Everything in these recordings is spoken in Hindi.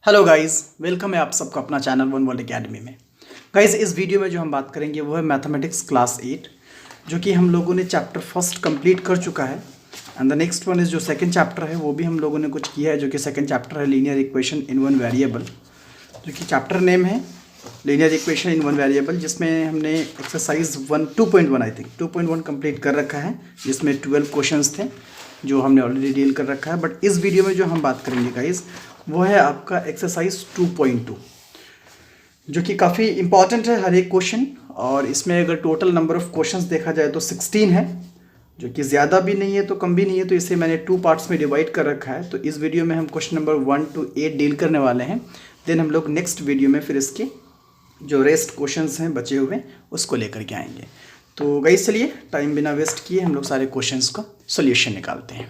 हेलो गाइस, वेलकम है आप सबका अपना चैनल वन वर्ल्ड एकेडमी में। गाइस, इस वीडियो में जो हम बात करेंगे वो है मैथमेटिक्स क्लास 8, जो कि हम लोगों ने चैप्टर फर्स्ट कंप्लीट कर चुका है। And the next one is जो सेकंड चैप्टर है वो भी हम लोगों ने कुछ किया है, जो कि सेकंड चैप्टर है linear equation in one variable, जो कि चैप्टर नेम है linear equation in one variable, जिसमें हमने एक्सरसाइज 2.1 आई थिंक 2.1 कंप्लीट कर रखा है, जिसमें 12 क्वेश्चंस थे जो हमने ऑलरेडी डील कर रखा है। बट इस वीडियो में जो हम बात करेंगे गाइस वो है आपका एक्सरसाइज 2.2, जो कि काफ़ी इंपॉर्टेंट है हर एक क्वेश्चन। और इसमें अगर टोटल नंबर ऑफ क्वेश्चंस देखा जाए तो 16 है, जो कि ज़्यादा भी नहीं है तो कम भी नहीं है, तो इसे मैंने 2 पार्ट्स में डिवाइड कर रखा है। तो इस वीडियो में हम क्वेश्चन नंबर 1 to 8 डील करने वाले हैं। देन हम लोग नेक्स्ट वीडियो में फिर इसके जो रेस्ट क्वेश्चंस हैं बचे हुए उसको लेकर के आएंगे। तो गाइस चलिए टाइम बिना वेस्ट किए हम लोग सारे क्वेश्चंस का सॉल्यूशन निकालते हैं।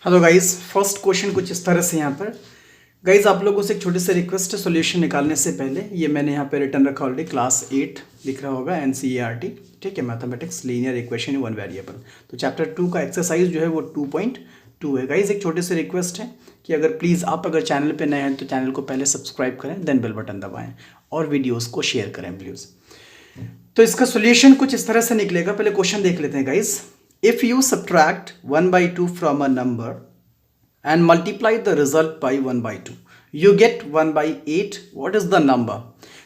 हेलो गाइस, फर्स्ट क्वेश्चन कुछ इस तरह से यहाँ पर। गाइस, आप लोगों से एक छोटी सी रिक्वेस्ट है, सॉल्यूशन निकालने से पहले ये मैंने यहाँ पे रिटर्न रखा ऑलरेडी, क्लास 8 दिख रहा होगा, NCERT, ठीक है, mathematics linear equation in one variable. तो चैप्टर 2 का एक्सरसाइज जो है वो 2.2 है। गाइस, एक छोटी सी रिक्वेस्ट है कि अगर प्लीज़ आप अगर चैनल पर नए हैं तो चैनल को पहले सब्सक्राइब करें, देन बेल बटन दबाएँ और वीडियोज़ को शेयर करें प्लीज़। तो इसका सोल्यूशन कुछ इस तरह से निकलेगा। पहले क्वेश्चन देख लेते हैं guys. If you subtract 1/2 from a number and multiply the result by 1/2 you get 1/8, what is the number.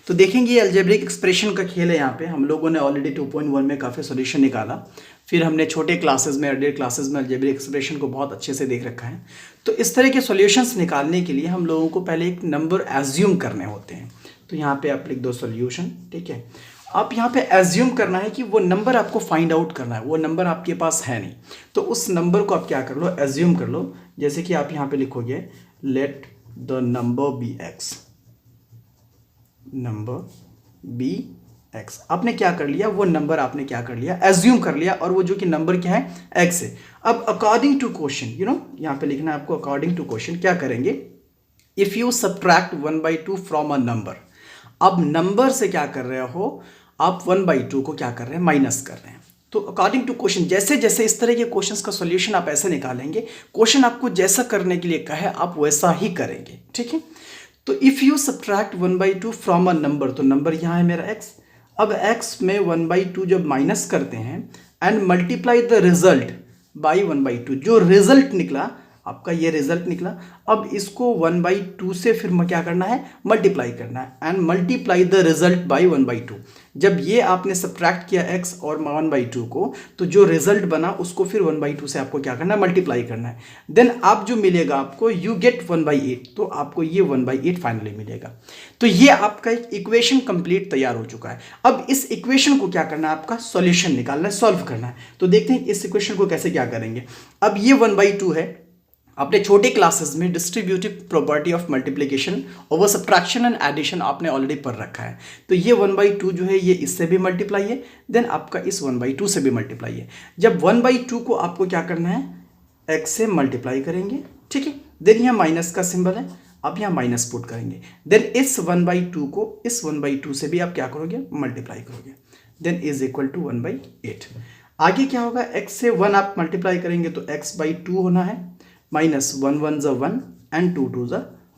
तो देखेंगे ये अलजेब्रिक एक्सप्रेशन का खेल है। यहाँ पे हम लोगों ने ऑलरेडी 2.1 में काफ़ी सोल्यूशन निकाला, फिर हमने छोटे क्लासेस में अर्लियर क्लासेस में अलजेब्रिक एक्सप्रेशन को बहुत अच्छे से देख रखा है। तो इस तरह के सॉल्यूशंस निकालने के लिए हम लोगों को पहले एक नंबर एज्यूम करने होते हैं। तो यहाँ पे आप लिख दो सॉल्यूशन, ठीक है। आप यहाँ पे एज्यूम करना है कि वो नंबर आपको फाइंड आउट करना है, वो नंबर आपके पास है नहीं, तो उस नंबर को आप क्या कर लो, एज्यूम कर लो। जैसे कि आप यहाँ पे लिखोगे let the number be x, number be x. आपने क्या कर लिया, वो नंबर आपने क्या कर लिया, एज्यूम कर लिया, और वो जो कि नंबर क्या है, एक्स है। अब अकॉर्डिंग टू क्वेश्चन, यहाँ पे लिखना है आपको अकॉर्डिंग टू क्वेश्चन क्या करेंगे, if you subtract 1/2 from a number. अब नंबर से क्या कर रहे हो आप, 1/2 को क्या कर रहे हैं, माइनस कर रहे हैं। तो अकॉर्डिंग टू क्वेश्चन, जैसे जैसे इस तरह के क्वेश्चंस का सॉल्यूशन आप ऐसे निकालेंगे, क्वेश्चन आपको जैसा करने के लिए कहे आप वैसा ही करेंगे, ठीक है। तो if you subtract 1/2 from a number, तो नंबर यहाँ है मेरा x। अब x में 1/2 जब माइनस करते हैं and multiply the result by 1/2, जो रिजल्ट निकला आपका, ये रिजल्ट निकला। अब इसको 1/2 से फिर क्या करना है, मल्टीप्लाई करना है, and multiply the result by 1/2। जब ये आपने सब्ट्रैक्ट किया x और 1/2 को, तो जो रिजल्ट बना उसको फिर 1/2 से आपको क्या करना है, मल्टीप्लाई करना है। देन आप जो मिलेगा आपको, यू गेट 1/8, तो आपको ये 1/8 फाइनली मिलेगा। तो ये आपका एक इक्वेशन कंप्लीट तैयार हो चुका है। अब इस इक्वेशन को क्या करना है, आपका सॉल्यूशन निकालना है, सॉल्व करना है। तो देखते हैं इस इक्वेशन को कैसे क्या करेंगे। अब ये 1/2 है, आपने छोटे क्लासेस में distributive property of multiplication over subtraction and addition आपने ऑलरेडी पढ़ रखा है। तो ये 1/2 जो है ये इससे भी मल्टीप्लाई है, देन आपका इस 1/2 से भी मल्टीप्लाई है। जब 1/2 को आपको क्या करना है, x से मल्टीप्लाई करेंगे, ठीक है। देन यहाँ माइनस का सिंबल है, आप यहाँ माइनस पुट करेंगे। देन इस 1/2 को इस 1/2 से भी आप क्या करोगे, मल्टीप्लाई करोगे, देन इज इक्वल टू 1/8। आगे क्या होगा, x से 1 आप मल्टीप्लाई करेंगे तो x/2 होना है, माइनस 1 1 ज़ 1 एंड 2 2 ज़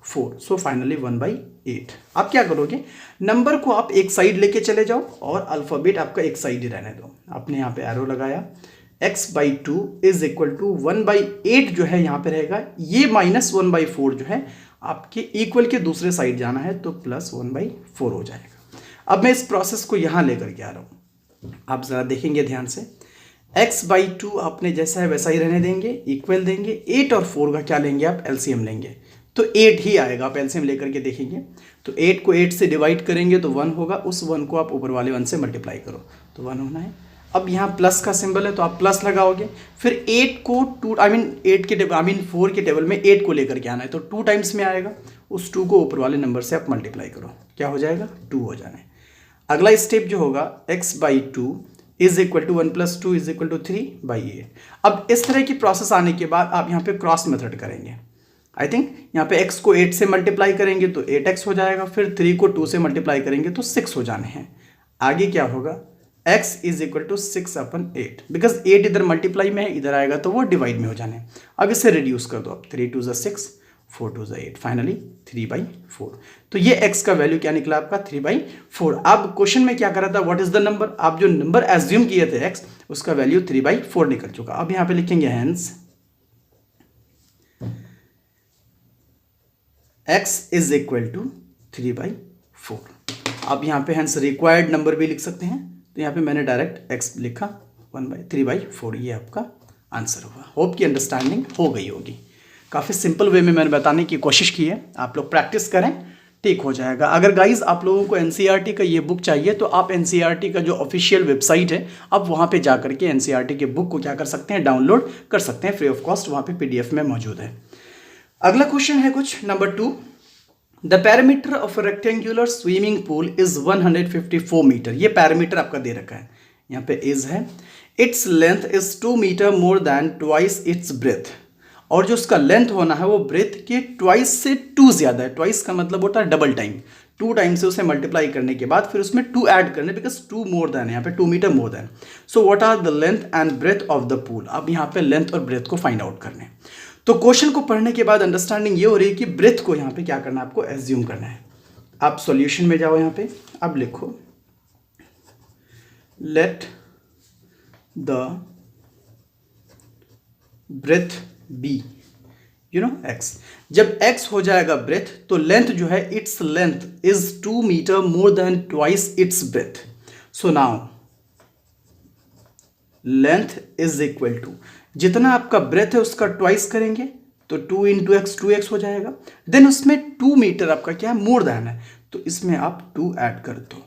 4, सो फाइनली 1/8। आप क्या करोगे, नंबर को आप एक साइड लेके चले जाओ और अल्फ़ाबेट आपका एक साइड ही रहने दो। आपने यहाँ पे एरो लगाया, x/2 इज इक्वल टू 1/8 जो है यहाँ पे रहेगा, ये माइनस 1/4 जो है आपके इक्वल के दूसरे साइड जाना है, तो प्लस 1/4 हो जाएगा। अब मैं इस प्रोसेस को यहाँ लेकर के आ रहा हूँ, आप ज़रा देखेंगे ध्यान से। x/2 आपने जैसा है वैसा ही रहने देंगे, इक्वल देंगे, 8 और 4 का क्या लेंगे आप, एलसीएम लेंगे, तो 8 ही आएगा। आप एलसीएम लेकर के देखेंगे तो 8 को 8 से डिवाइड करेंगे तो 1 होगा, उस 1 को आप ऊपर वाले 1 से मल्टीप्लाई करो तो 1 होना है। अब यहाँ प्लस का सिंबल है तो आप प्लस लगाओगे, फिर 8 को 4 के टेबल में 8 को लेकर के आना है, तो 2 टाइम्स में आएगा, उस 2 को ऊपर वाले नंबर से आप मल्टीप्लाई करो, क्या हो जाएगा, 2 हो जाना है। अगला स्टेप जो होगा, x/2 is equal to 1 + 2 is equal to 3/8। अब इस तरह की प्रोसेस आने के बाद आप यहाँ पे क्रॉस मेथड करेंगे। आई थिंक यहाँ पे x को 8 से मल्टीप्लाई करेंगे तो 8x हो जाएगा, फिर 3 को 2 से मल्टीप्लाई करेंगे तो 6 हो जाने हैं। आगे क्या होगा, x is equal to 6/8, because 8 इधर मल्टीप्लाई में है, इधर आएगा तो वो डिवाइड में हो जाने। अब इसे रिड्यूस कर दो, अब 3 2 ज़ 6, 4 टू ज़ा 8, फाइनली 3/4। तो ये x का वैल्यू क्या निकला आपका 3/4। अब क्वेश्चन में क्या करा था, व्हाट इज द नंबर, आप जो नंबर एज्यूम किए थे x, उसका वैल्यू 3/4 निकल चुका। अब यहां पे लिखेंगे hence x is equal to 3/4। अब यहां पे हेंस रिक्वायर्ड नंबर भी लिख सकते हैं, तो यहां पे मैंने डायरेक्ट x लिखा 3/4, ये आपका आंसर हुआ। होप की अंडरस्टैंडिंग हो गई होगी। काफ़ी सिंपल वे में मैंने बताने की कोशिश की है, आप लोग प्रैक्टिस करें, ठीक हो जाएगा। अगर गाइज आप लोगों को एनसीईआरटी का ये बुक चाहिए तो आप एनसीईआरटी का जो ऑफिशियल वेबसाइट है, आप वहाँ पे जा करके एनसीईआरटी के बुक को क्या कर सकते हैं, डाउनलोड कर सकते हैं फ्री ऑफ कॉस्ट, वहाँ पे पीडीएफ में मौजूद है। अगला क्वेश्चन है कुछ number 2, the parameter of rectangular swimming pool is 154 metre. ये पैरामीटर आपका दे रखा है, यहाँ पे इज है, it's length is 2 metre more than twice its breadth, और जो उसका लेंथ होना है वो ब्रेथ के ट्वाइस से 2 ज़्यादा है। ट्वाइस का मतलब होता है डबल टाइम, 2 टाइम से उसे मल्टीप्लाई करने के बाद फिर उसमें 2 ऐड करने, बिकॉज 2 मोर देन है, यहाँ पे 2 metre more than. So what are the length and breadth of the pool. अब यहाँ पे लेंथ और ब्रेथ को फाइंड आउट करने, तो क्वेश्चन को पढ़ने के बाद अंडरस्टैंडिंग ये हो रही है कि ब्रेथ को यहाँ पे क्या करना है, आपको एज्यूम करना है। आप सॉल्यूशन में जाओ, यहाँ पे अब लिखो let the breadth be x। जब x हो जाएगा ब्रेथ, तो लेंथ जो है, it's length is 2 metre more than twice its breadth. So now length is equal to, जितना आपका ब्रेथ है उसका ट्वाइस करेंगे तो 2 इंटू एक्स 2x हो जाएगा। देन उसमें 2 मीटर आपका क्या है, मोर देन है, तो इसमें आप 2 ऐड कर दो,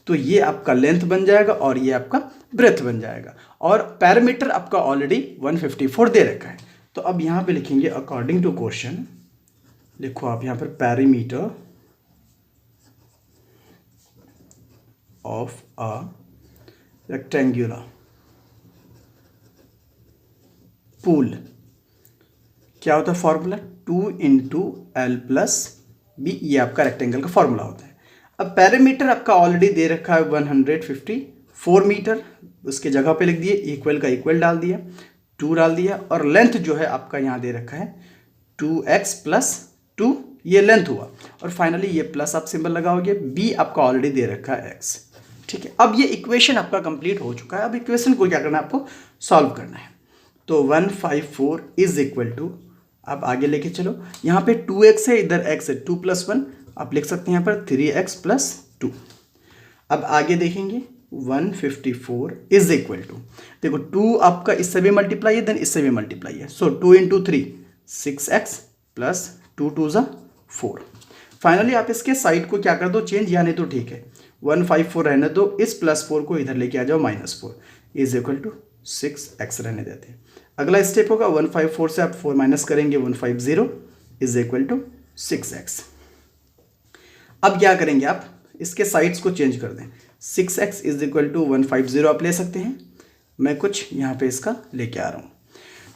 तो ये आपका लेंथ बन जाएगा और ये आपका ब्रेथ बन जाएगा। और पैरामीटर आपका ऑलरेडी 154 दे रखा है। तो अब यहाँ पे लिखेंगे अकॉर्डिंग टू क्वेश्चन, लिखो आप यहाँ पर parameter of a rectangular pool, क्या होता है formula, 2 into L plus B, ये आपका रेक्टेंगल का फॉर्मूला होता है। अब पैरामीटर आपका ऑलरेडी दे रखा है 154 मीटर, उसके जगह पे लिख दिए, इक्वल का इक्वल डाल दिया, 2 डाल दिया, और लेंथ जो है आपका यहाँ दे रखा है 2x प्लस 2, ये लेंथ हुआ, और फाइनली ये प्लस आप सिंबल लगाओगे, b आपका ऑलरेडी दे रखा है x। ठीक है, अब ये इक्वेशन आपका कंप्लीट हो चुका है। अब इक्वेशन को क्या करना है, आपको सॉल्व करना है। तो 154 इज इक्वल टू, आप आगे लेके चलो, यहाँ पे 2x है, इधर x है, 2 + 1 आप लिख सकते हैं यहाँ पर 3x + 2। अब आगे देखेंगे 154 इज इक्वल टू, देखो 2 आपका इससे भी मल्टीप्लाई है, देन इससे भी मल्टीप्लाई है, सो 2 इंटू 3 6x प्लस 2 2 ज़ा 4। फाइनली आप इसके साइड को क्या कर दो, चेंज, या नहीं तो ठीक है 154 रहने दो, इस +4 को इधर लेके आ जाओ -4 इज इक्वल टू 6x रहने देते हैं। अगला स्टेप होगा 154 से आप 4 माइनस करेंगे, 150 इज इक्वल टू 6x। अब क्या करेंगे, आप इसके साइड्स को चेंज कर दें, 6x इज इक्वल टू 150 आप ले सकते हैं, मैं कुछ यहाँ पे इसका लेके आ रहा हूँ।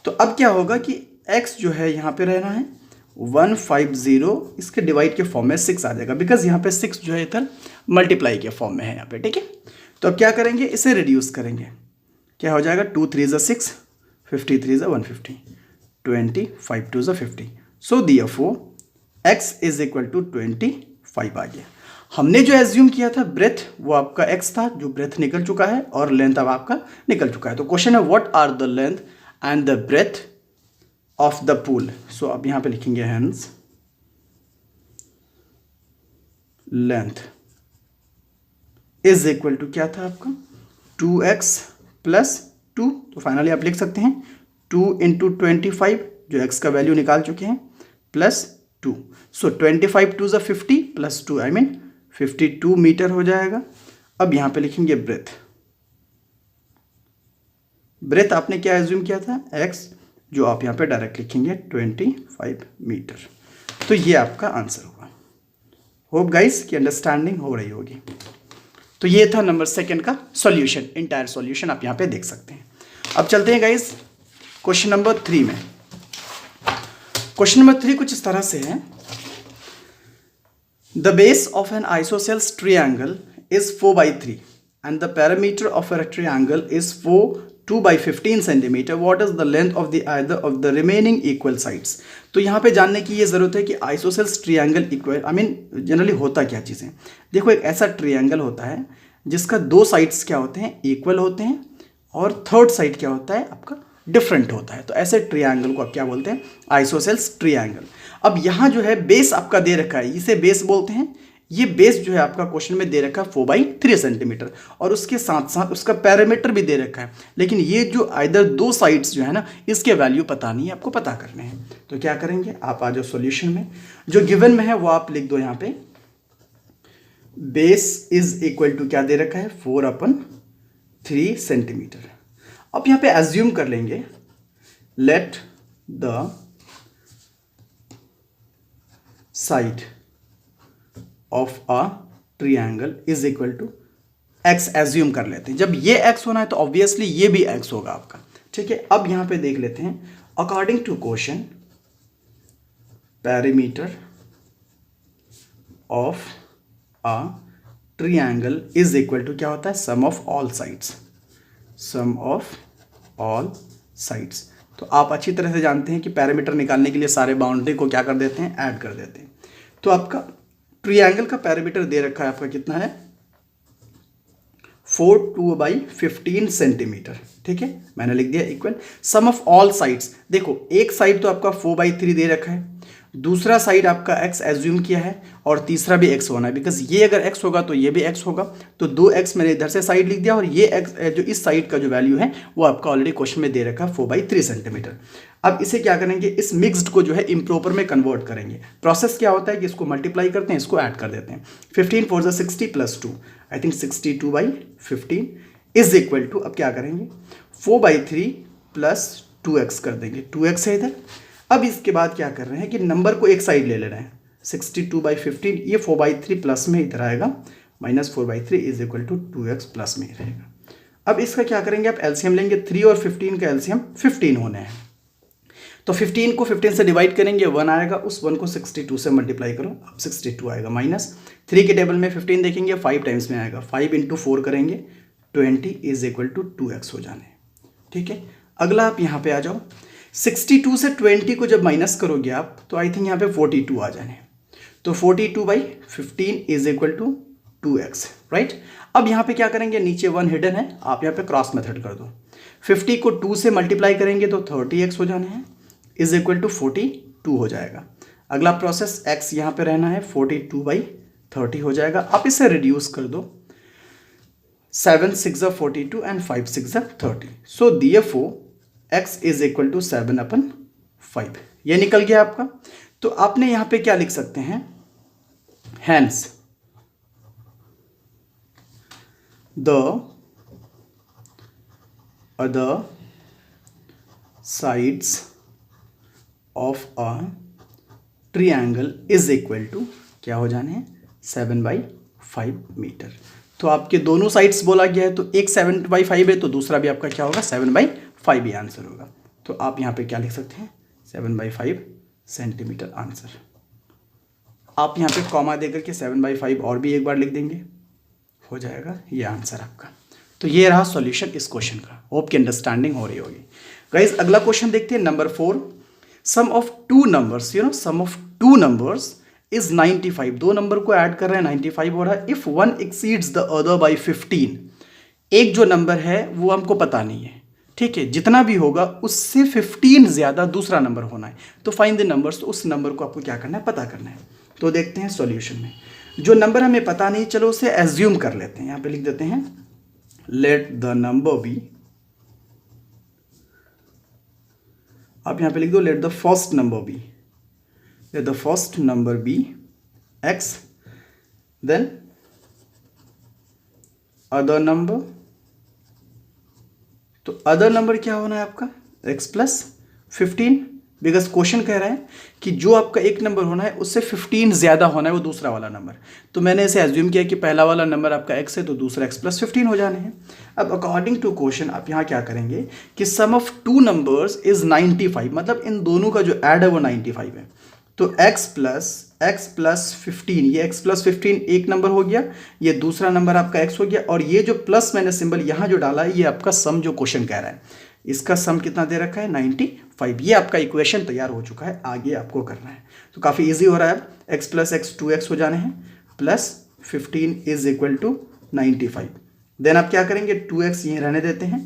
तो अब क्या होगा कि x जो है यहाँ पे रहना है 150, इसके डिवाइड के फॉर्म में 6 आ जाएगा, बिकॉज यहाँ पे 6 जो है इधर मल्टीप्लाई के फॉर्म में है यहाँ पे। ठीक है, तो अब क्या करेंगे, इसे रिड्यूस करेंगे, क्या हो जाएगा 2 3 ज़ा 6, 53 ज़ा 150, 25 2 ज़ा 50, so therefore x is equal to 25 आ गया। हमने जो एज्यूम किया था ब्रेथ, वो आपका x था, जो ब्रेथ निकल चुका है, और लेंथ अब आपका निकल चुका है। तो क्वेश्चन है what are the length and the breadth of the pool. So अब यहां पे लिखेंगे hence length is equal to, क्या था आपका 2x + 2, तो फाइनली आप लिख सकते हैं 2 इंटू 25, जो x का वैल्यू निकाल चुके हैं, प्लस 2, सो 25 2 ज़ा 50 प्लस 2 आई मीन 52 मीटर हो जाएगा। अब यहाँ पे लिखेंगे ब्रेथ, ब्रेथ आपने क्या एज्यूम किया था x, जो आप यहाँ पे डायरेक्ट लिखेंगे 25 मीटर। तो ये आपका आंसर होगा। होप गाइस की अंडरस्टैंडिंग हो रही होगी। तो ये था नंबर 2 का सॉल्यूशन, इंटायर सॉल्यूशन आप यहाँ पे देख सकते हैं। अब चलते हैं गाइस क्वेश्चन नंबर 3 में। क्वेश्चन नंबर 3 कुछ इस तरह से है, the base of N isosceles triangle is 4/3 and the perimeter of a triangle is 4 2/15 centimetre, what is the length of the either of the remaining equal sides. तो यहाँ पे जानने की ये ज़रूरत है कि आइसोसेल्स ट्रायंगल इक्वल जनरली होता क्या चीज़ें। देखो एक ऐसा ट्रायंगल होता है जिसका दो साइड्स क्या होते हैं, इक्वल होते हैं, और थर्ड साइड क्या होता है आपका, डिफरेंट होता है। तो ऐसे ट्रायंगल को आप क्या बोलते हैं, आइसोसेल्स ट्रायंगल। अब यहाँ जो है बेस आपका दे रखा है, इसे बेस बोलते हैं। ये बेस जो है आपका क्वेश्चन में दे रखा है 4/3 सेंटीमीटर, और उसके साथ साथ उसका पैरामीटर भी दे रखा है। लेकिन ये जो इधर दो साइड्स जो है ना, इसके वैल्यू पता नहीं है, आपको पता करने हैं। तो क्या करेंगे, आप आ जाओ सॉल्यूशन में, जो गिवन में है वो आप लिख दो यहाँ पे। बेस इज इक्वल टू क्या दे रखा है, 4/3 सेंटीमीटर। अब यहाँ पे एज्यूम कर लेंगे, let the side of a triangle is equal to x assume कर लेते हैं। जब ये x होना है तो ऑब्वियसली ये भी x होगा आपका, ठीक है। अब यहां पे देख लेते हैं, according to question perimeter of a triangle is equal to क्या होता है, sum of all sides, sum of all sides. तो आप अच्छी तरह से जानते हैं कि पैरामीटर निकालने के लिए सारे बाउंड्री को क्या कर देते हैं, ऐड कर देते हैं। तो आपका ट्रायंगल का पैरामीटर दे रखा है आपका कितना है, 4/15 सेंटीमीटर, ठीक है। मैंने लिख दिया equal some of all sides. देखो एक साइड तो आपका 4/3 दे रखा है, दूसरा साइड आपका x एज्यूम किया है, और तीसरा भी x होना है, बिकॉज ये अगर x होगा तो ये भी x होगा। तो 2x मैंने इधर से साइड लिख दिया, और ये x जो इस साइड का जो वैल्यू है वो आपका ऑलरेडी क्वेश्चन में दे रखा है 4/3 सेंटीमीटर। अब इसे क्या करेंगे, इस मिक्स्ड को जो है इम्प्रॉपर में कन्वर्ट करेंगे। प्रोसेस क्या होता है कि इसको मल्टीप्लाई करते हैं, इसको ऐड कर देते हैं। 15 4 × 60 + 2, I think 62/15 is equal to, अब क्या करेंगे 4/3 + 2x कर देंगे, 2x है इधर। अब इसके बाद क्या कर रहे हैं कि नंबर को एक साइड ले ले रहे हैं, 62/15, ये 4/3 प्लस में इधर आएगा, -4/3 is equal to 2x plus में ही रहेगा। अब इसका क्या करेंगे, आप एलसीएम लेंगे, 3 और 15 का एलसीएम 15 होने हैं। तो 15 को 15 से डिवाइड करेंगे, 1 आएगा, उस 1 को 62 से मल्टीप्लाई करो, अब 62 आएगा। -3 के टेबल में 15 देखेंगे, 5 टाइम्स में आएगा, 5 × 4 करेंगे, 20 इज इक्वल टू 2x हो जाने, ठीक है। अगला आप यहाँ पे आ जाओ, 62 से 20 को जब माइनस करोगे आप, तो आई थिंक यहाँ पे 42 आ जाने। तो 42/15 is equal to 2x, right. अब यहाँ पे क्या करेंगे, नीचे 1 हिडन है, आप यहाँ पे क्रॉस मेथड कर दो। 50 को 2 से मल्टीप्लाई करेंगे तो 30x हो जाने हैं, इज इक्वल टू 42 हो जाएगा। अगला प्रोसेस x यहाँ पे रहना है, 42/30 हो जाएगा। आप इसे रिड्यूस कर दो, 7 6 × 42 and 5 6 × 30। So therefore x is equal to 7/5, ये निकल गया आपका। तो आपने यहाँ पे क्या लिख सकते हैं, hence the other sides of a triangle is equal to क्या हो जाने हैं, 7/5 मीटर। तो आपके दोनों साइड्स बोला गया है, तो एक 7/5 है, तो दूसरा भी आपका क्या होगा, 7/5 ही आंसर होगा। तो आप यहाँ पे क्या लिख सकते हैं, 7/5 सेंटीमीटर आंसर। आप यहाँ पे कॉमा देकर के 7/5 और भी एक बार लिख देंगे, हो जाएगा ये आंसर आपका। तो ये रहा सॉल्यूशन इस क्वेश्चन का। होप की अंडरस्टैंडिंग हो रही होगी गाइज। अगला क्वेश्चन देखते हैं, number 4। Sum of two numbers, sum of two numbers is 95। दो नंबर को ऐड कर रहे हैं, 95 हो रहा है। If one exceeds the other by 15, एक जो नंबर है वो हमको पता नहीं है, ठीक है। जितना भी होगा उससे 15 ज़्यादा दूसरा नंबर होना है। तो फाइंड द नंबर्स, तो उस नंबर को आपको क्या करना है, पता करना है। तो देखते हैं सॉल्यूशन में, जो नंबर हमें पता नहीं, चलो उसे एज्यूम कर लेते हैं। यहाँ पे लिख देते हैं, लेट द नंबर बी, आप यहाँ पे लिख दो, let the first number be, let the first number be x, then other number, तो other number क्या होना है आपका, x plus 15, बिकॉज क्वेश्चन कह रहा है कि जो आपका एक नंबर होना है उससे 15 ज़्यादा होना है वो दूसरा वाला नंबर। तो मैंने इसे एज्यूम किया कि पहला वाला नंबर आपका x है, तो दूसरा x plus 15 हो जाने हैं। अब अकॉर्डिंग टू क्वेश्चन आप यहाँ क्या करेंगे कि सम ऑफ टू नंबर्स इज 95, मतलब इन दोनों का जो ऐड है वो 95 है। तो x प्लस x प्लस 15, ये x प्लस 15 एक नंबर हो गया, ये दूसरा नंबर आपका x हो गया, और ये जो प्लस मैंने सिंबल यहाँ जो डाला है ये आपका सम जो क्वेश्चन कह रहा है, इसका सम कितना दे रखा है 95। ये आपका इक्वेशन तैयार हो चुका है, आगे आपको करना है। तो काफ़ी इजी हो रहा है। अब x प्लस एक्स 2x हो जाने हैं, plus 15 is equal to 95। Then आप क्या करेंगे, 2x यहीं रहने देते हैं,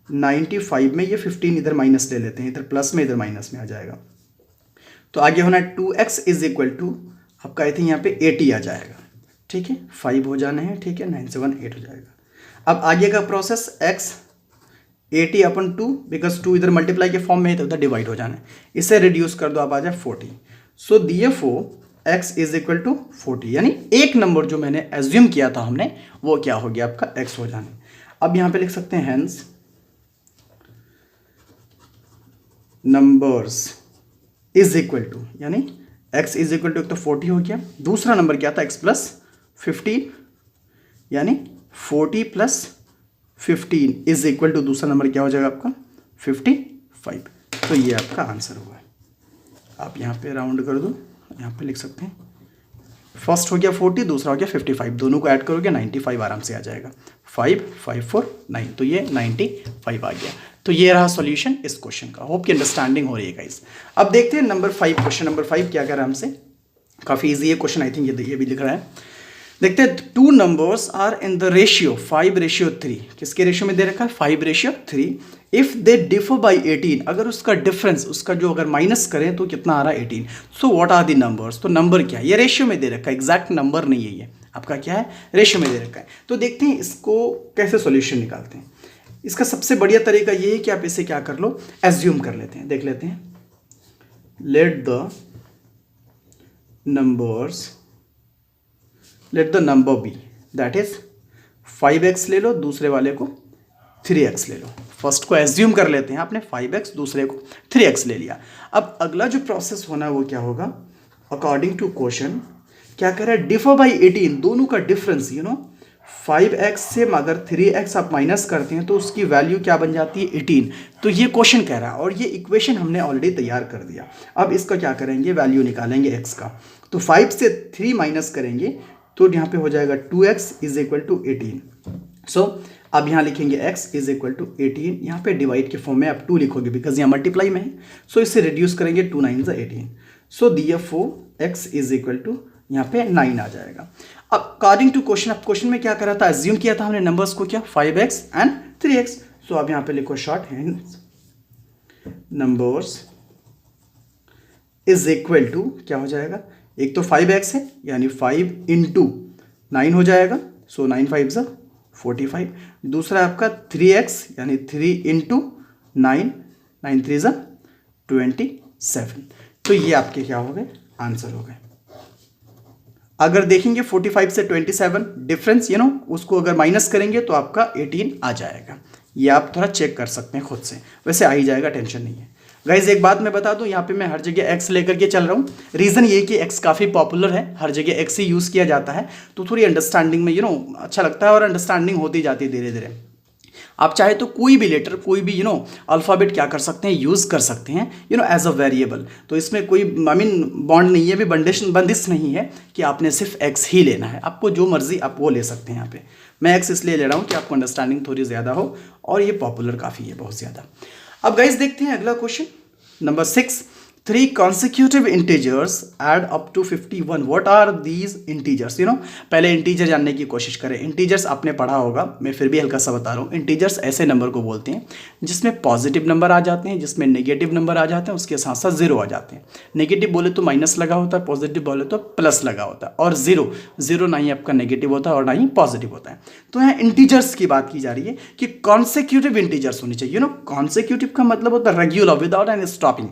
95 में ये 15 इधर माइनस ले लेते हैं, इधर प्लस में इधर माइनस में आ जाएगा। तो आगे होना है 2x इज इक्वल टू आपका आई थिंक यहाँ पे 80 आ जाएगा, ठीक है, 5 हो जाने हैं, ठीक है, 9 7 8 हो जाएगा। अब आगे का प्रोसेस x 80 अपन 2, बिकॉज 2 इधर मल्टीप्लाई के फॉर्म में है तो उधर डिवाइड हो जाना है, इसे रिड्यूस कर दो, आप आ जाए 40। So therefore x is equal to 40, यानी एक नंबर जो मैंने एज्यूम किया था हमने वो क्या हो गया आपका x हो जाने। अब यहाँ पे लिख सकते हैं hence numbers is equal to, यानी x इज इक्वल टू एक तो 40 हो गया, दूसरा नंबर क्या था x प्लस 15, यानी 40 प्लस 15 इज इक्वल टू दूसरा नंबर क्या हो जाएगा आपका 55। तो ये आपका आंसर हुआ है। आप यहाँ पे राउंड कर दो, यहाँ पे लिख सकते हैं फर्स्ट हो गया 40, दूसरा हो गया 55, दोनों को ऐड करोगे 95 आराम से आ जाएगा, 5 5 4 9, तो ये 95 आ गया। तो ये रहा सॉल्यूशन इस क्वेश्चन का। होप की अंडरस्टैंडिंग हो रही है गाइस। अब देखते हैं नंबर 5, क्वेश्चन नंबर 5 क्या कह रहा है हमसे। काफ़ी इजी है क्वेश्चन, आई थिंक ये भी लिख रहा है। देखते हैं, 2 numbers are in the ratio 5:3, किसके रेशियो में दे रखा है 5:3। इफ दे डिफर बाई 18, अगर उसका डिफरेंस उसका जो अगर माइनस करें तो कितना आ रहा है 18। So what are the numbers, तो नंबर क्या है, ये रेशियो में दे रखा है, एग्जैक्ट नंबर नहीं है, ये आपका क्या है रेशियो में दे रखा है। तो देखते हैं इसको कैसे सॉल्यूशन निकालते हैं। इसका सबसे बढ़िया तरीका ये है कि आप इसे क्या कर लो, एज्यूम कर लेते हैं। देख लेते हैं, let the number be, that is 5x ले लो, दूसरे वाले को 3x ले लो। फर्स्ट को एज्यूम कर लेते हैं, आपने 5x, दूसरे को 3x ले लिया। अब अगला जो प्रोसेस होना है वो क्या होगा, अकॉर्डिंग टू क्वेश्चन क्या कह रहा है, डिफर बाई 18, दोनों का डिफरेंस 5x से अगर 3x आप माइनस करते हैं तो उसकी वैल्यू क्या बन जाती है 18। तो ये क्वेश्चन कह रहा है और ये इक्वेशन हमने ऑलरेडी तैयार कर दिया। अब इसका क्या करेंगे, वैल्यू निकालेंगे x का। तो 5 से 3 माइनस करेंगे तो यहाँ पे हो जाएगा 2x इज इक्वल टू 18। सो अब यहाँ लिखेंगे x इज इक्वल टू 18, यहाँ पे डिवाइड के फॉर्म में आप 2 लिखोगे बिकॉज यहाँ मल्टीप्लाई में है। सो इससे रिड्यूस करेंगे, 2 9 18। So therefore x is equal to यहाँ पे 9 आ जाएगा। अब अकॉर्डिंग टू क्वेश्चन, अब क्वेश्चन में क्या करा था, एज्यूम किया था हमने नंबर्स को क्या 5x एंड 3x। सो अब यहाँ पे लिखो shorthand numbers is equal to क्या हो जाएगा, एक तो 5x है यानी 5 इंटू 9 हो जाएगा, सो 9 5 ज़ा 45। दूसरा आपका 3x यानी 3 इंटू 9 9 3 ज़ा 27। तो ये आपके क्या हो गए, आंसर हो गए। अगर देखेंगे 45 से 27 डिफरेंस उसको अगर माइनस करेंगे तो आपका 18 आ जाएगा। ये आप थोड़ा चेक कर सकते हैं खुद से, वैसे आ ही जाएगा, टेंशन नहीं है। गाइज एक बात मैं बता दूं, यहाँ पे मैं हर जगह x लेकर के चल रहा हूँ। रीज़न ये कि x काफ़ी पॉपुलर है, हर जगह x ही यूज़ किया जाता है, तो थोड़ी अंडरस्टैंडिंग में अच्छा लगता है और अंडरस्टैंडिंग होती जाती है धीरे धीरे। आप चाहे तो कोई भी लेटर, कोई भी अल्फ़ाबेट क्या कर सकते हैं, यूज़ कर सकते हैं एज अ वेरिएबल। तो इसमें कोई बॉन्ड नहीं है, भी बंदिश नहीं है कि आपने सिर्फ x ही लेना है, आपको जो मर्जी आप वो ले सकते हैं। यहाँ पे मैं x इसलिए ले रहा हूँ कि आपको अंडरस्टैंडिंग थोड़ी ज़्यादा हो, और ये पॉपुलर काफ़ी है, बहुत ज़्यादा। अब गाइस देखते हैं अगला question number 6। 3 consecutive integers add up to 51. What are these integers? पहले इंटीजर जानने की कोशिश करें। इंटीजर्स आपने पढ़ा होगा, मैं फिर भी हल्का सा बता रहा हूँ। इंटीजर्स ऐसे नंबर को बोलते हैं जिसमें पॉजिटिव नंबर आ जाते हैं, जिसमें नेगेटिव नंबर आ जाते हैं, उसके साथ साथ जीरो आ जाते हैं। नेगेटिव बोले तो माइनस लगा होता है, पॉजिटिव बोले तो प्लस लगा होता है, और जीरो ना ही आपका नेगेटिव होता है और ना ही पॉजिटिव होता है। तो यहाँ इंटीजर्स की बात की जा रही है कि कॉन्सेक्यूटिव इंटीजर्स होनी चाहिए। कॉन्सेक्यूटिव का मतलब होता है रेगुलर, विदाउट एनी स्टॉपिंग,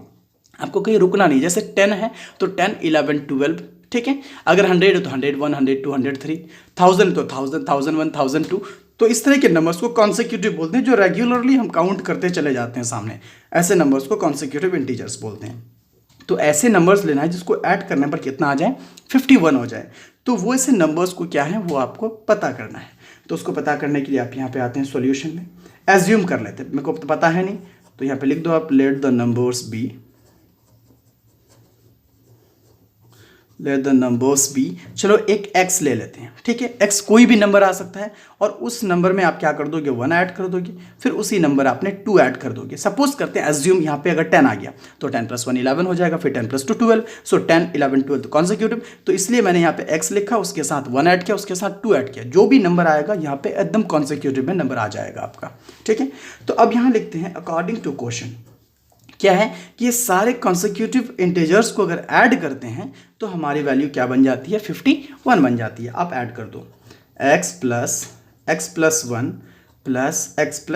आपको कहीं रुकना नहीं। जैसे 10 है तो 10 11 12, ठीक है। अगर 100 है तो 100 1 100 2 103, 1000 तो 1000 1001 1002। तो इस तरह के नंबर्स को कॉन्सेक्यूटिव बोलते हैं, जो रेगुलरली हम काउंट करते चले जाते हैं सामने। ऐसे नंबर्स को कॉन्सेक्यूटिव इंटीजर्स बोलते हैं। तो ऐसे नंबर्स लेना है जिसको ऐड करने पर कितना आ जाए, 51 हो जाए। तो वो ऐसे नंबर्स को क्या है वो आपको पता करना है। तो उसको पता करने के लिए आप यहाँ पे आते हैं सॉल्यूशन में, एज्यूम कर लेते हैं। मेरे को पता है नहीं तो यहाँ पे लिख दो आप, let the numbers be let the numbers be, चलो एक x ले लेते हैं, ठीक है। x कोई भी नंबर आ सकता है और उस नंबर में आप क्या कर दोगे, 1 ऐड कर दोगे, फिर उसी नंबर आपने 2 ऐड कर दोगे। सपोज करते हैं एज्यूम यहाँ पे अगर 10 आ गया तो 10 + 1 11 हो जाएगा, फिर 10 + 2 12, सो 10 11 12 तो कॉन्सिक्यूटिव, तो इसलिए मैंने यहाँ पे x लिखा, उसके साथ 1 ऐड किया, उसके साथ 2 ऐड किया, जो भी नंबर आएगा यहाँ पे एकदम कॉन्सिक्यूटिव में नंबर आ जाएगा आपका, ठीक है। तो अब यहाँ लिखते हैं अकॉर्डिंग टू क्वेश्चन क्या है कि ये सारे कॉन्सिक्यूटिव इंटीजर्स को अगर ऐड करते हैं तो हमारी वैल्यू क्या बन जाती है, 51 बन जाती है। आप ऐड कर दो x + 1 + x +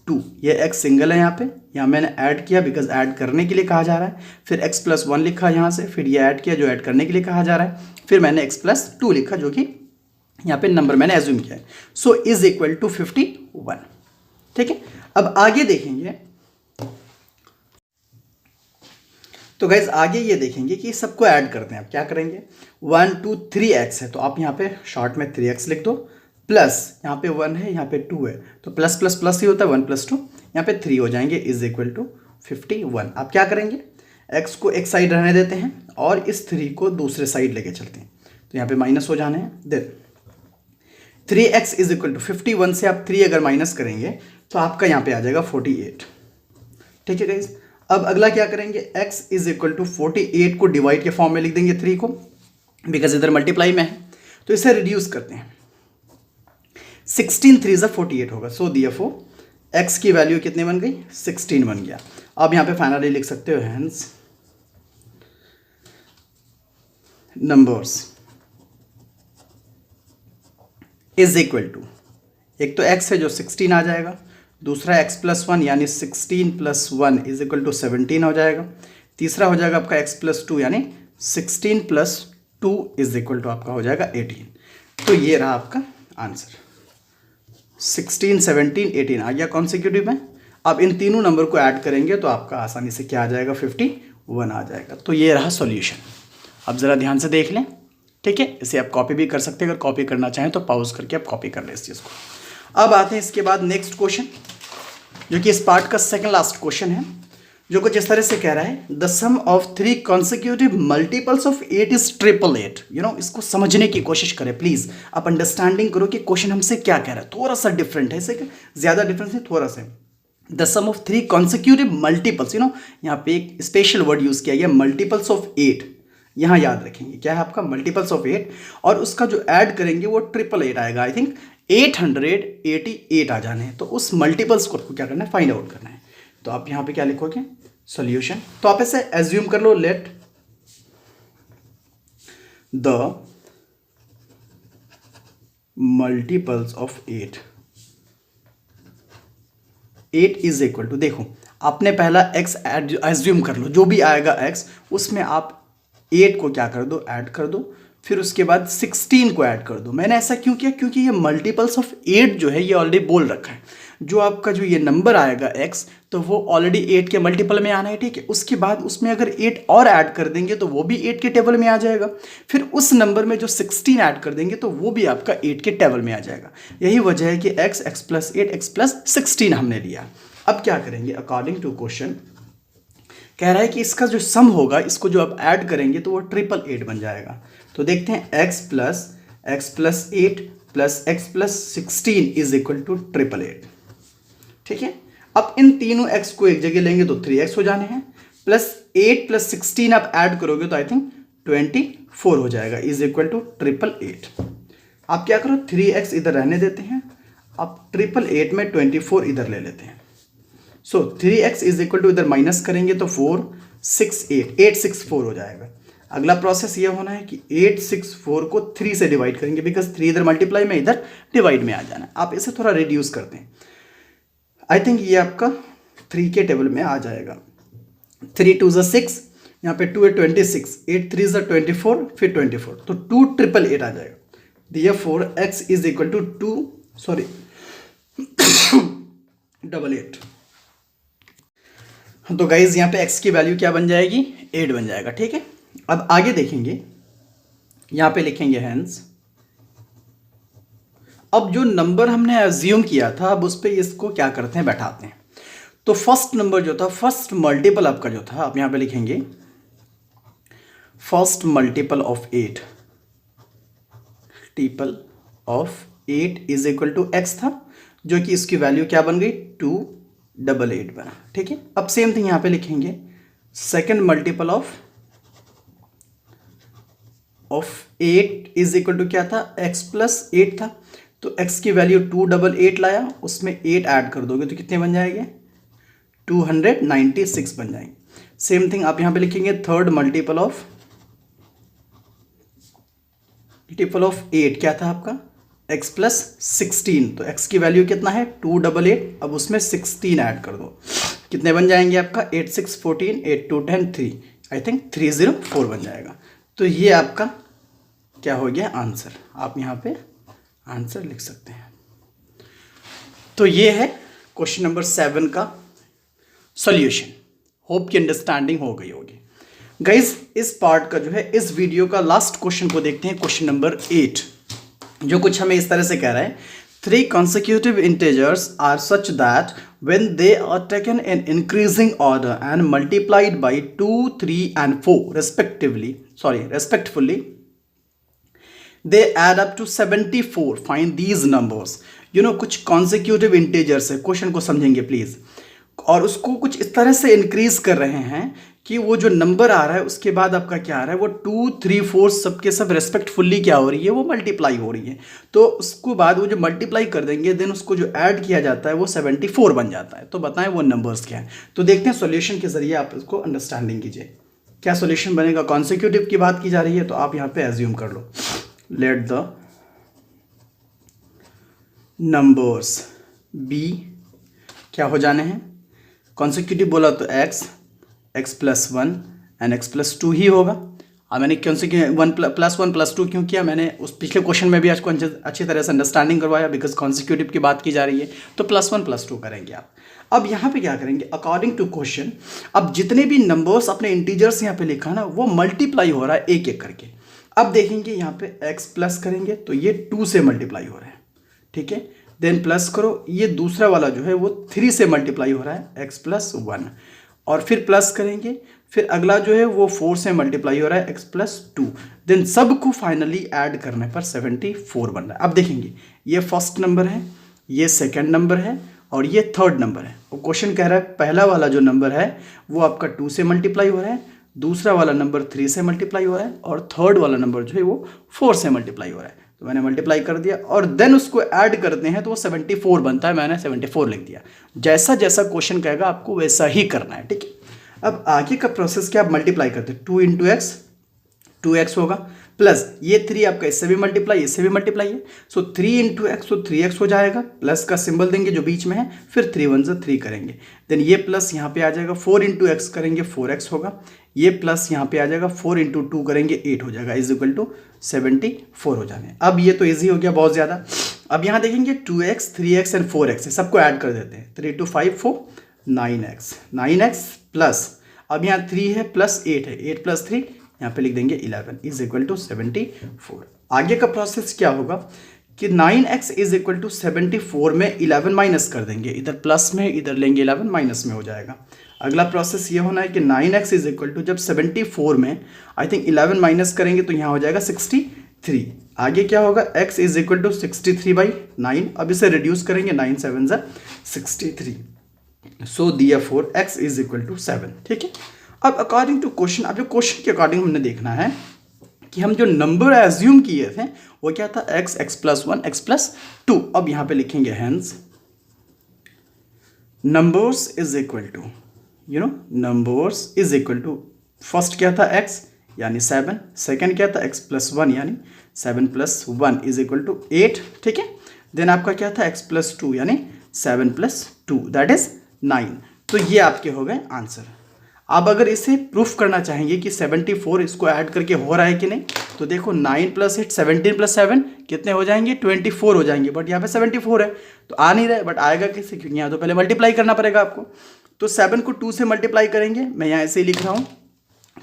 2, ये x सिंगल है यहाँ मैंने ऐड किया बिकॉज ऐड करने के लिए कहा जा रहा है, फिर x + 1 लिखा यहाँ से, फिर ये ऐड किया जो ऐड करने के लिए कहा जा रहा है, फिर मैंने x + 2 लिखा जो कि यहाँ पे नंबर मैंने एज्यूम किया है, सो इज इक्वल टू 51, ठीक है। अब आगे देखेंगे, तो गाइज आगे ये देखेंगे कि सबको ऐड करते हैं। आप क्या करेंगे, 1 2 3x है तो आप यहाँ पे शॉर्ट में 3x लिख दो, प्लस यहाँ पे 1 है, यहाँ पे 2 है, तो प्लस प्लस प्लस ही होता है, 1 + 2 यहाँ पे 3 हो जाएंगे, इज इक्वल टू 51। आप क्या करेंगे, x को एक साइड रहने देते हैं और इस 3 को दूसरे साइड लेके चलते हैं, तो यहाँ पे माइनस हो जाने हैं। Then 3x is equal to 51 से आप 3 अगर माइनस करेंगे तो आपका यहाँ पे आ जाएगा 48, ठीक है गाइज। अब अगला क्या करेंगे, x इज इक्वल टू 48 को डिवाइड के फॉर्म में लिख देंगे 3 को, बिकॉज इधर मल्टीप्लाई में है, तो इसे रिड्यूस करते हैं, 16 3 = 48 होगा, सो देयरफॉर x की वैल्यू कितनी बन गई, 16 बन गया। अब यहाँ पे फाइनली लिख सकते हो hence numbers is equal to, एक तो x है जो 16 आ जाएगा, दूसरा x + 1 यानी 16 + 1 इज इक्वल टू 17 हो जाएगा, तीसरा हो जाएगा आपका x + 2 यानी 16 + 2 इज इक्वल टू आपका हो जाएगा 18। तो ये रहा आपका आंसर, 16 17 18 आ गया कॉन्सिक्यूटिव में। अब इन तीनों नंबर को ऐड करेंगे तो आपका आसानी से क्या आ जाएगा, 51 आ जाएगा। तो ये रहा सॉल्यूशन। अब ज़रा ध्यान से देख लें, ठीक है। इसे आप कॉपी भी कर सकते हैं, अगर कॉपी करना चाहें तो पॉज करके आप कॉपी कर लें इस चीज़ को। अब आते हैं इसके बाद नेक्स्ट क्वेश्चन, जो कि इस पार्ट का सेकंड लास्ट क्वेश्चन है, जो कुछ इस तरह से कह रहा है, the sum of 3 consecutive multiples of 8 is 888। इसको समझने की कोशिश करें प्लीज, आप अंडरस्टैंडिंग करो कि क्वेश्चन हमसे क्या कह रहा है। थोड़ा सा डिफरेंट है, इसे ज्यादा डिफरेंस है, थोड़ा सा। The sum of 3 consecutive multiples, यहाँ पे एक स्पेशल वर्ड यूज किया गया, मल्टीपल्स ऑफ 8। यहाँ याद रखेंगे क्या है आपका, मल्टीपल्स ऑफ 8, और उसका जो ऐड करेंगे वो 888 आएगा। आई थिंक 888 आ जाने हैं, तो उस मल्टीपल्स को क्या करना है, फाइंड आउट करना है। तो आप यहाँ पे क्या लिखोगे, सॉल्यूशन। तो आप ऐसे एज्यूम कर लो, let the multiples of 8 is equal to, देखो आपने पहला x एज्यूम कर लो, जो भी आएगा x उसमें आप 8 को क्या कर दो, ऐड कर दो, फिर उसके बाद 16 को ऐड कर दो। मैंने ऐसा क्यों किया, क्योंकि ये मल्टीपल्स ऑफ 8 जो है ये ऑलरेडी बोल रखा है, जो आपका जो ये नंबर आएगा x, तो वो ऑलरेडी 8 के मल्टीपल में आना है, ठीक है। उसके बाद उसमें अगर 8 और ऐड कर देंगे तो वो भी 8 के टेबल में आ जाएगा, फिर उस नंबर में जो 16 ऐड कर देंगे तो वो भी आपका 8 के टेबल में आ जाएगा। यही वजह है कि x + 8 x + 16 हमने लिया। अब क्या करेंगे, अकॉर्डिंग टू क्वेश्चन कह रहा है कि इसका जो सम होगा, इसको जो आप ऐड करेंगे तो वो 888 बन जाएगा। तो देखते हैं, x + 8 + x + 16 is equal to 888, ठीक है। अब इन तीनों x को एक जगह लेंगे तो 3x हो जाने हैं, प्लस 8 + 16 आप ऐड करोगे तो आई थिंक 24 हो जाएगा, इज इक्वल टू 888। आप क्या करो, 3x इधर रहने देते हैं, आप 888 में 24 इधर ले लेते हैं। सो 3x इज इक्वल टू इधर माइनस करेंगे तो 864 हो जाएगा। अगला प्रोसेस ये होना है कि 864 को 3 से डिवाइड करेंगे, बिकॉज 3 इधर मल्टीप्लाई में, इधर डिवाइड में आ जाना है। आप इसे थोड़ा रिड्यूस करते हैं, आई थिंक ये आपका 3 के टेबल में आ जाएगा। 3 2 = 6, यहाँ पे 2 है 26, 8 3 = 24, फिर 24, तो 2888 आ जाएगा। Therefore x is equal to 88। तो गाइज यहाँ पे x की वैल्यू क्या बन जाएगी, 8 बन जाएगा, ठीक है। अब आगे देखेंगे, यहाँ पे लिखेंगे हेंस, अब जो नंबर हमने एज्यूम किया था, अब उस पर इसको क्या करते हैं, बैठाते हैं। तो फर्स्ट नंबर जो था, फर्स्ट मल्टीपल आपका जो था, आप यहाँ पे लिखेंगे first multiple of 8, multiple of 8 is equal to x था, जो कि इसकी वैल्यू क्या बन गई 288 बना। ठीक है, अब सेम थिंग यहां पे लिखेंगे second multiple of 8 is equal to क्या था x प्लस 8 था, तो x की वैल्यू 288 लाया, उसमें 8 ऐड कर दोगे तो कितने बन जाएंगे 296 बन जाएंगे। सेम थिंग आप यहां पे लिखेंगे थर्ड मल्टीपल ऑफ 8 क्या था आपका x प्लस 16, तो x की वैल्यू कितना है 288, अब उसमें 16 ऐड कर दो, कितने बन जाएंगे आपका 8 6 14 8 2 10 3, आई थिंक 304 बन जाएगा। तो ये आपका क्या हो गया आंसर, आप यहाँ पे आंसर लिख सकते हैं। तो ये है क्वेश्चन नंबर 7 का सॉल्यूशन। होप की अंडरस्टैंडिंग हो गई होगी। गाइज इस पार्ट का जो है, इस वीडियो का लास्ट क्वेश्चन को देखते हैं, क्वेश्चन नंबर 8, जो कुछ हमें इस तरह से कह रहा है 3 consecutive integers are such that when they are taken in increasing order and multiplied by 2, 3 and 4 respectively, they add up to 74. Find these numbers. कुछ consecutive integers है, क्वेश्चन को समझेंगे प्लीज, और उसको कुछ इस तरह से इंक्रीज कर रहे हैं कि वो जो नंबर आ रहा है उसके बाद आपका क्या आ रहा है, वो 2, 3, 4 सबके सब रेस्पेक्टफुल्ली क्या हो रही है, वो मल्टीप्लाई हो रही है। तो उसके बाद वो जो मल्टीप्लाई कर देंगे, देन उसको जो ऐड किया जाता है वो 74 बन जाता है। तो बताएं वो नंबर्स क्या है। तो देखते हैं सॉल्यूशन के जरिए आप इसको अंडरस्टैंडिंग कीजिए क्या सॉल्यूशन बनेगा। कॉन्सिक्यूटिव की बात की जा रही है, तो आप यहाँ पे एज्यूम कर लो, लेट द नंबर्स बी क्या हो जाने हैं, कॉन्सिक्यूटिव बोला तो x plus 1 and x plus 2 ही होगा। अब मैंने वन प्लस 1 प्लस 2 क्यों किया, मैंने उस पिछले क्वेश्चन में भी आपको अच्छी तरह से अंडरस्टैंडिंग करवाया, बिकॉज कॉन्सिक्यूटिव की बात की जा रही है, तो प्लस 1 प्लस 2 करेंगे आप। अब यहाँ पे क्या करेंगे, अकॉर्डिंग टू क्वेश्चन, अब जितने भी नंबर्स अपने इंटीजर्स यहाँ पे लिखा ना, वो मल्टीप्लाई हो रहा है एक एक करके। अब देखेंगे यहाँ पे x प्लस करेंगे तो ये 2 से मल्टीप्लाई हो रहा है, ठीक है, देन प्लस करो, ये दूसरा वाला जो है वो 3 से मल्टीप्लाई हो रहा है x प्लस 1, और फिर प्लस करेंगे, फिर अगला जो है वो 4 से मल्टीप्लाई हो रहा है x प्लस 2, देन सबको फाइनली ऐड करने पर 74 बन रहा है। अब देखेंगे ये फर्स्ट नंबर है, ये सेकंड नंबर है, और ये थर्ड नंबर है। वो क्वेश्चन कह रहा है पहला वाला जो नंबर है वो आपका 2 से मल्टीप्लाई हो रहा है, दूसरा वाला नंबर 3 से मल्टीप्लाई हो रहा है, और थर्ड वाला नंबर जो है वो 4 से मल्टीप्लाई हो रहा है। तो मैंने मल्टीप्लाई कर दिया और देन उसको ऐड करते हैं तो वो 74 बनता है, मैंने 74 लिख दिया। जैसा जैसा क्वेश्चन कहेगा आपको वैसा ही करना है, ठीक है। अब आगे का प्रोसेस क्या, आप मल्टीप्लाई करते हैं, 2 इंटू एक्स 2x होगा, प्लस ये 3 आपका इससे भी मल्टीप्लाई, इससे भी मल्टीप्लाई है, सो 3 इंटू एक्स तो 3x हो जाएगा, प्लस का सिंबल देंगे जो बीच में है, फिर 3 1 3 करेंगे, देन ये प्लस यहाँ पे आ जाएगा, 4 इंटू एक्स करेंगे 4x होगा, ये प्लस यहाँ पे आ जाएगा, 4 इंटू 2 करेंगे 8 हो जाएगा, इज इक्वल टू 74 हो जाने। अब ये तो ईजी हो गया बहुत ज़्यादा। अब यहाँ देखेंगे 2x 3x एंड 4x है, सबको ऐड कर देते हैं, 3 2 5 4 9x प्लस, अब यहाँ 3 है प्लस 8 है, 8 प्लस 3 यहाँ पे लिख देंगे 11 इज इक्वल टू 74। आगे का प्रोसेस क्या होगा कि 9x इज इक्वल टू 74 में 11 माइनस कर देंगे, इधर प्लस में इधर लेंगे 11 माइनस में हो जाएगा। अगला प्रोसेस ये होना है कि 9x इज इक्वल टू जब 74 में आई थिंक 11 माइनस करेंगे तो यहाँ हो जाएगा 63। आगे क्या होगा, x इज इक्वल टू 63/9, अब इसे रिड्यूस करेंगे, 9 7 63, सो दियरफॉर x इज इक्वल टू 7, ठीक है। अब अकॉर्डिंग टू क्वेश्चन, अब जो क्वेश्चन के अकॉर्डिंग हमने देखना है कि हम जो नंबर एज्यूम किए थे वो क्या था, x प्लस 1 x प्लस 2। अब यहाँ पे लिखेंगे hence numbers is equal to, numbers is equal to, first क्या था x यानी 7, सेकंड क्या था x प्लस 1 यानी 7 प्लस 1 इज इक्वल टू 8, ठीक है, देन आपका क्या था x प्लस 2 यानी 7 प्लस 2 दैट इज 9। तो ये आपके हो गए आंसर। अब अगर इसे प्रूफ करना चाहेंगे कि 74 इसको ऐड करके हो रहा है कि नहीं, तो देखो 9 प्लस 8 17 प्लस 7 कितने हो जाएंगे, 24 हो जाएंगे, बट यहाँ पे 74 है तो आ नहीं रहा है, बट आएगा कैसे, क्योंकि यहाँ तो पहले मल्टीप्लाई करना पड़ेगा आपको। तो 7 को 2 से मल्टीप्लाई करेंगे, मैं यहाँ ऐसे ही लिख रहा हूँ,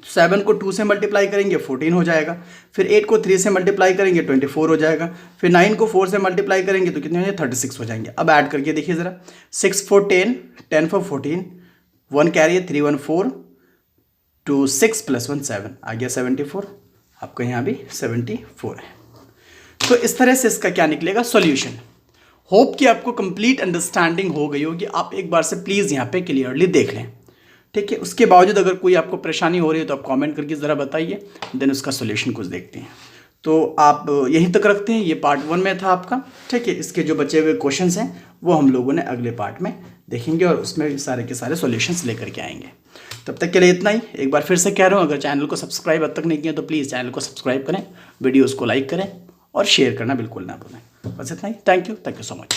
7 को 2 से मल्टीप्लाई करेंगे 14 हो जाएगा, फिर 8 को 3 से मल्टीप्लाई करेंगे 24 हो जाएगा, फिर 9 को 4 से मल्टीप्लाई करेंगे तो कितने हो जाएंगे 36 हो जाएंगे। अब ऐड करके देखिए ज़रा, 6 4 10 10 4 14, 1 कैरी है 3 1 4 टू 6 + 1 7 आ गया 74, आपका यहाँ भी 74 है। तो इस तरह से इसका क्या निकलेगा सॉल्यूशन। होप कि आपको कंप्लीट अंडरस्टैंडिंग हो गई होगी। आप एक बार से प्लीज़ यहाँ पे क्लियरली देख लें, ठीक है। उसके बावजूद अगर कोई आपको परेशानी हो रही है तो आप कमेंट करके ज़रा बताइए, देन उसका सॉल्यूशन कुछ देखते हैं। तो आप यहीं तक रखते हैं, ये पार्ट 1 में था आपका, ठीक है। इसके जो बचे हुए क्वेश्चंस हैं वो हम लोगों ने अगले पार्ट में देखेंगे और उसमें सारे के सारे सॉल्यूशंस लेकर के आएंगे। तब तक के लिए इतना ही। एक बार फिर से कह रहा हूँ, अगर चैनल को सब्सक्राइब अब तक नहीं किया तो प्लीज़ चैनल को सब्सक्राइब करें, वीडियोज़ को लाइक करें और शेयर करना बिल्कुल ना भूलें। बस इतना ही। Thank you so much.